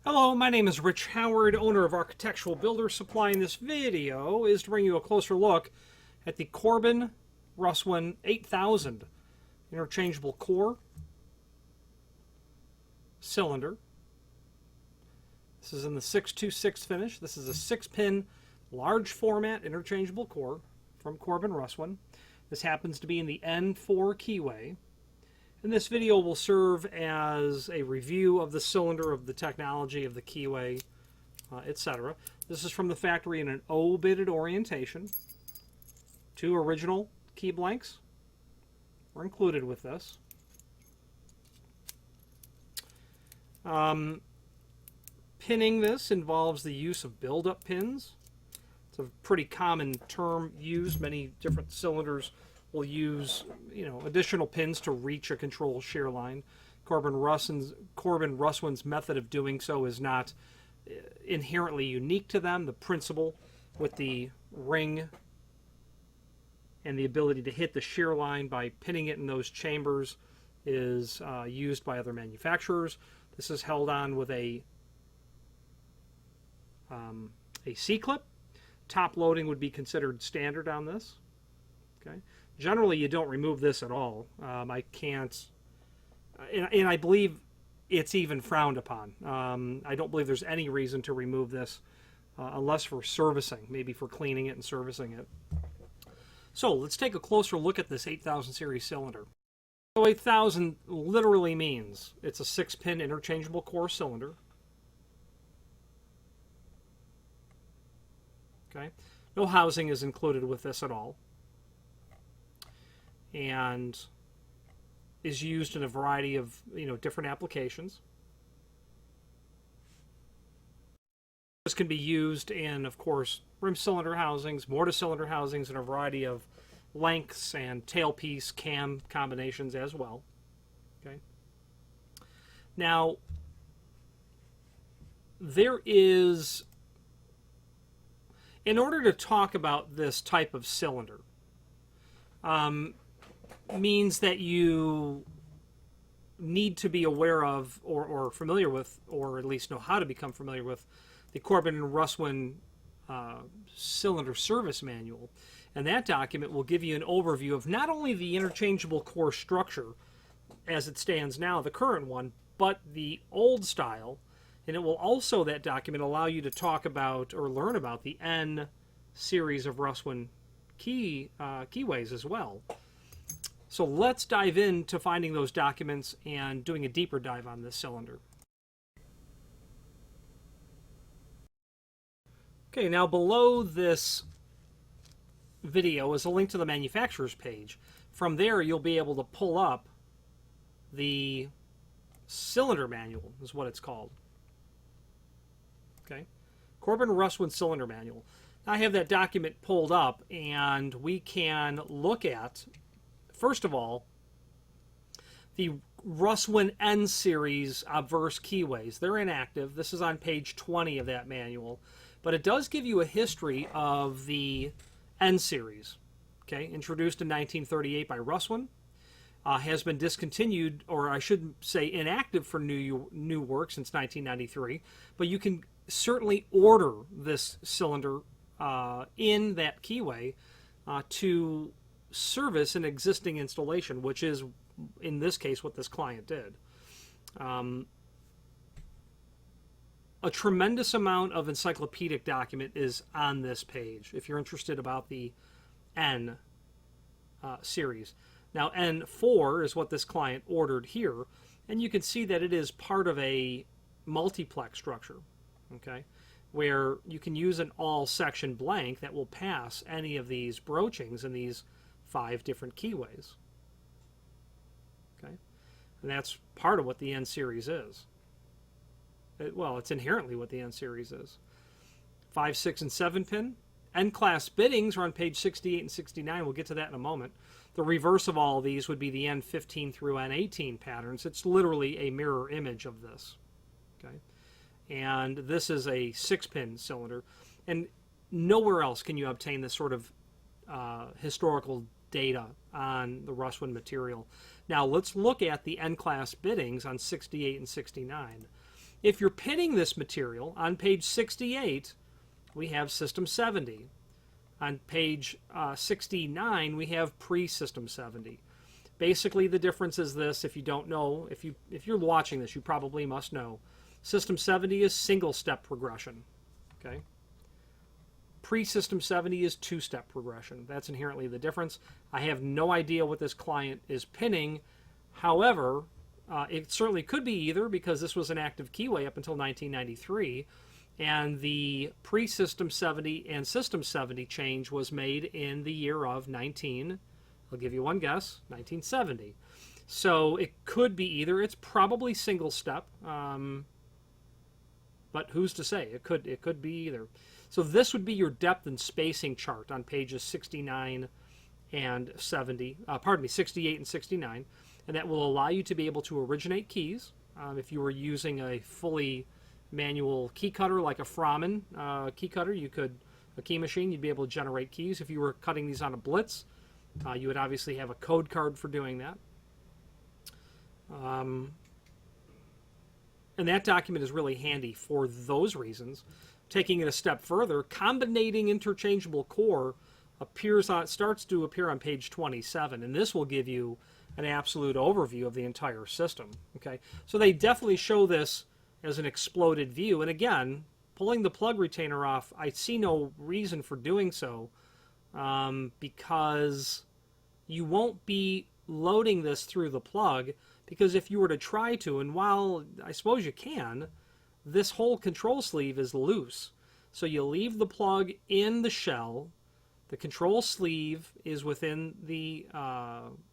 Hello, my name is Rich Howard, owner of Architectural Builder Supply, and this video is to bring you a closer look at the Corbin Russwin 8000 interchangeable core cylinder. This is in the 626 finish. This is a 6-pin large format interchangeable core from Corbin Russwin. This happens to be in the N4 Keyway. And this video will serve as a review of the cylinder, of the technology of the Keyway, etc. This is from the factory in an O-bitted orientation. 2 original key blanks were included with this. Pinning this involves the use of build-up pins. It's a pretty common term used. Many different cylinders will use, additional pins to reach a control shear line. Corbin Russwin's method of doing so is not inherently unique to them. The principle with the ring and the ability to hit the shear line by pinning it in those chambers is used by other manufacturers. This is held on with a C-clip. Top loading would be considered standard on this. Okay. Generally, you don't remove this at all. I can't, and I believe it's even frowned upon. I don't believe there's any reason to remove this unless for servicing, maybe for cleaning it and servicing it. So let's take a closer look at this 8000 series cylinder. So 8000 literally means it's a 6-pin interchangeable core cylinder. Okay, no housing is included with this at all, and is used in a variety of different applications. This can be used in, of course, rim cylinder housings, mortar cylinder housings, and a variety of lengths and tailpiece cam combinations as well. Okay. Now, there is, in order to talk about this type of cylinder, means that you need to be aware of or familiar with, or at least know how to become familiar with, the Corbin Russwin cylinder service manual. And that document will give you an overview of not only the interchangeable core structure as it stands now, the current one, but the old style. And it will also, that document, allow you to talk about or learn about the N series of Russwin keyways as well. So let's dive into finding those documents and doing a deeper dive on this cylinder. Okay, now below this video is a link to the manufacturer's page. From there, you'll be able to pull up the cylinder manual, is what it's called. Okay, Corbin Russwin cylinder manual. I have that document pulled up, and we can look at, first of all, the Russwin N series obverse keyways. They're inactive. This is on page 20 of that manual, but it does give you a history of the N series. Okay, introduced in 1938 by Russwin, has been discontinued, or I should say inactive for new work since 1993. But you can certainly order this cylinder in that keyway to service an existing installation, which is, in this case, what this client did. A tremendous amount of encyclopedic document is on this page if you're interested about the N series. Now, N4 is what this client ordered here, and you can see that it is part of a multiplex structure, okay, where you can use an all-section blank that will pass any of these broachings in these 5 different keyways. Okay, and that's part of what the N series is. Well, it's inherently what the N series is. 5, 6, and 7 pin. N-class biddings are on page 68 and 69. We'll get to that in a moment. The reverse of all of these would be the N15 through N18 patterns. It's literally a mirror image of this. Okay, and this is a 6-pin cylinder, and nowhere else can you obtain this sort of historical data on the Russwin material. Now let's look at the N-class biddings on 68 and 69. If you're pinning this material, on page 68, we have System 70. On page 69, we have pre-System 70. Basically, the difference is this. If you don't know, if you're watching this, you probably must know. System 70 is single-step progression. Okay. Pre-System 70 is two-step progression. That's inherently the difference. I have no idea what this client is pinning. However, it certainly could be either, because this was an active Keyway up until 1993, and the pre-System 70 and System 70 change was made in the year of I'll give you one guess, 1970. So it could be either. It's probably single step, but who's to say? It could be either. So this would be your depth and spacing chart on pages 69 and 70, 68 and 69, and that will allow you to be able to originate keys. If you were using a fully manual key cutter like a Fromen key cutter, a key machine, you'd be able to generate keys. If you were cutting these on a Blitz, you would obviously have a code card for doing that. And that document is really handy for those reasons. Taking it a step further, combinating interchangeable core starts to appear on page 27, and this will give you an absolute overview of the entire system. Okay, so they definitely show this as an exploded view, and again, pulling the plug retainer off, I see no reason for doing so, because you won't be loading this through the plug, because if you were to try to, and while I suppose you can, this whole control sleeve is loose. So you leave the plug in the shell, the control sleeve is within the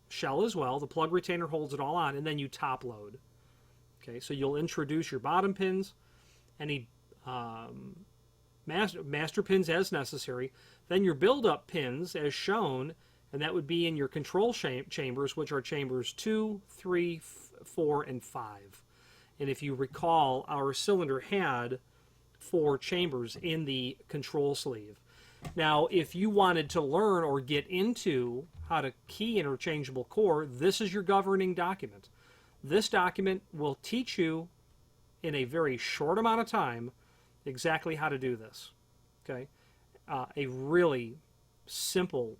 shell as well, the plug retainer holds it all on, and then you top load. Okay, so you'll introduce your bottom pins, any master pins as necessary, then your build-up pins as shown, and that would be in your control chambers, which are chambers 2, 3, 4, and 5. And if you recall, our cylinder had 4 chambers in the control sleeve. Now, if you wanted to learn or get into how to key interchangeable core, this is your governing document. This document will teach you in a very short amount of time exactly how to do this. Okay, a really simple,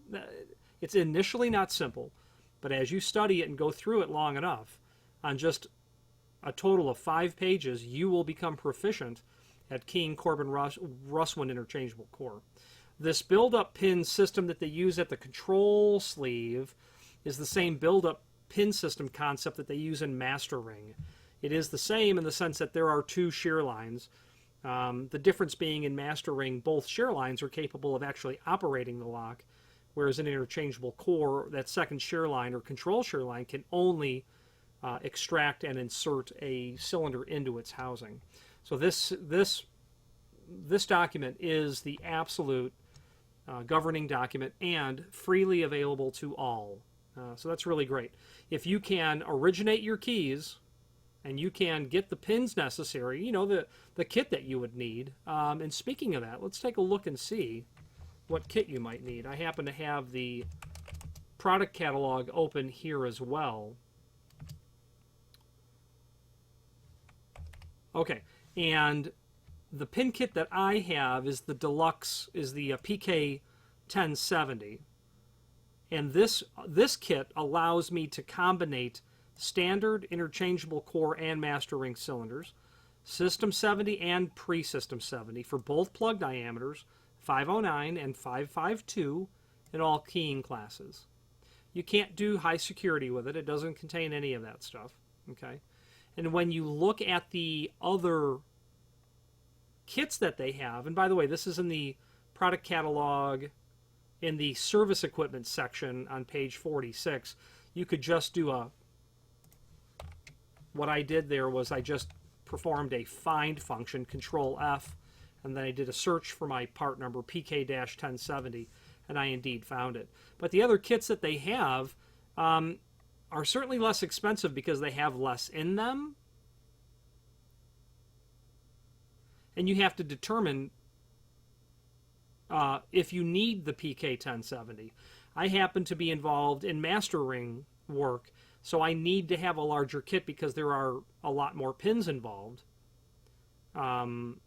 it's initially not simple, but as you study it and go through it long enough, on just a total of 5 pages, you will become proficient at keying Corbin Russwin interchangeable core. This build-up pin system that they use at the control sleeve is the same build-up pin system concept that they use in Master Ring. It is the same in the sense that there are 2 shear lines. The difference being in Master Ring, both shear lines are capable of actually operating the lock, whereas in interchangeable core, that second shear line or control shear line can only extract and insert a cylinder into its housing. So this document is the absolute governing document and freely available to all. So that's really great. If you can originate your keys and you can get the pins necessary, you know, the kit that you would need. And speaking of that, let's take a look and see what kit you might need. I happen to have the product catalog open here as well. Okay, and the pin kit that I have is the deluxe, is the PK 1070. And this kit allows me to combinate standard interchangeable core and master ring cylinders, System 70 and pre-System 70 for both plug diameters, 509 and 552 in all keying classes. You can't do high security with it. It doesn't contain any of that stuff. Okay, and when you look at the other kits that they have, and by the way, this is in the product catalog in the service equipment section on page 46. You could just do what I did there was I just performed a find function, Control F, and then I did a search for my part number PK-1070, and I indeed found it. But the other kits that they have are certainly less expensive because they have less in them. And you have to determine if you need the PK-1070. I happen to be involved in master ring work, so I need to have a larger kit because there are a lot more pins involved. and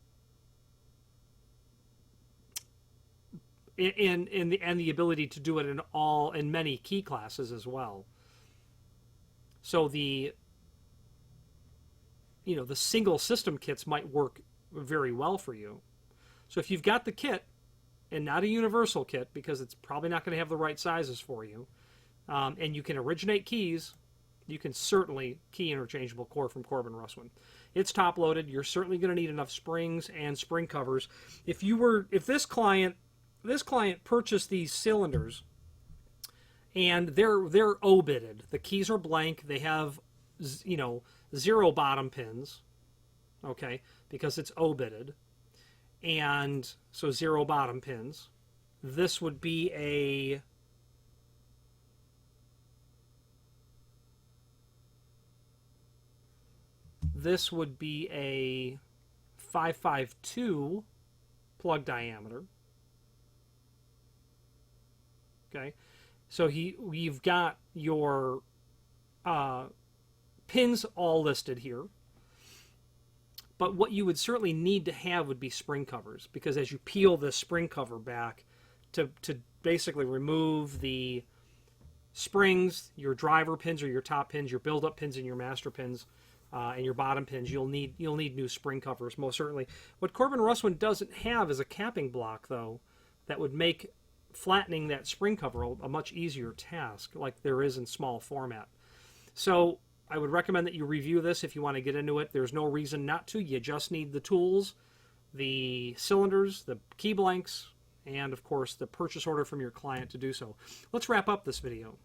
the ability to do it in many key classes as well. So the single system kits might work very well for you. So if you've got the kit and not a universal kit, because it's probably not going to have the right sizes for you, and you can originate keys, you can certainly key interchangeable core from Corbin Russwin. It's top loaded. You're certainly going to need enough springs and spring covers. If this client purchased these cylinders and they're O-bitted, the keys are blank, they have 0 bottom pins, okay, because it's O-bitted, and so 0 bottom pins. This would be a This would be a 552 plug diameter. Okay, so you've got your pins all listed here. But what you would certainly need to have would be spring covers, because as you peel this spring cover back to basically remove the springs, your driver pins or your top pins, your build-up pins and your master pins, and your bottom pins, you'll need new spring covers, most certainly. What Corbin Russwin doesn't have is a capping block, though, that would make flattening that spring cover a much easier task, like there is in small format. So I would recommend that you review this if you want to get into it. There's no reason not to. You just need the tools, the cylinders, the key blanks, and of course the purchase order from your client to do so. Let's wrap up this video.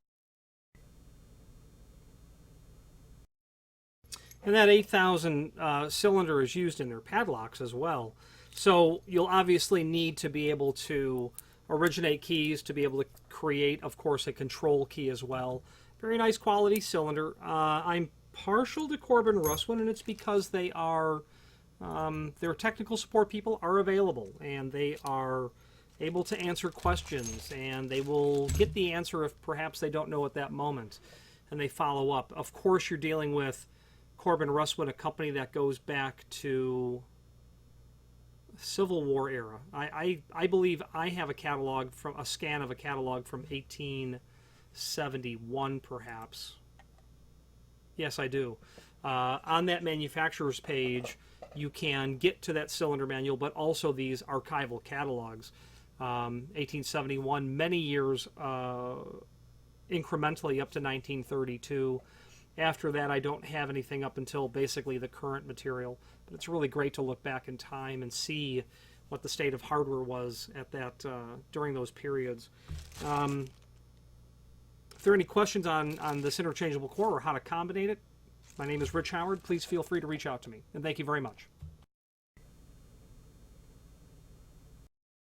And that 8,000 cylinder is used in their padlocks as well. So you'll obviously need to be able to originate keys, to be able to create, of course, a control key as well. Very nice quality cylinder. I'm partial to Corbin Russwin, and it's because they are, their technical support people are available, and they are able to answer questions, and they will get the answer if perhaps they don't know at that moment, and they follow up. Of course, you're dealing with Corbin Russwin, a company that goes back to Civil War era. I believe I have a scan of a catalog from 1871, perhaps. Yes, I do. On that manufacturer's page, you can get to that cylinder manual, but also these archival catalogs. 1871, many years incrementally up to 1932. After that, I don't have anything up until basically the current material. But it's really great to look back in time and see what the state of hardware was at that during those periods. If there are any questions on this interchangeable core or how to combine it, my name is Rich Howard. Please feel free to reach out to me. And thank you very much.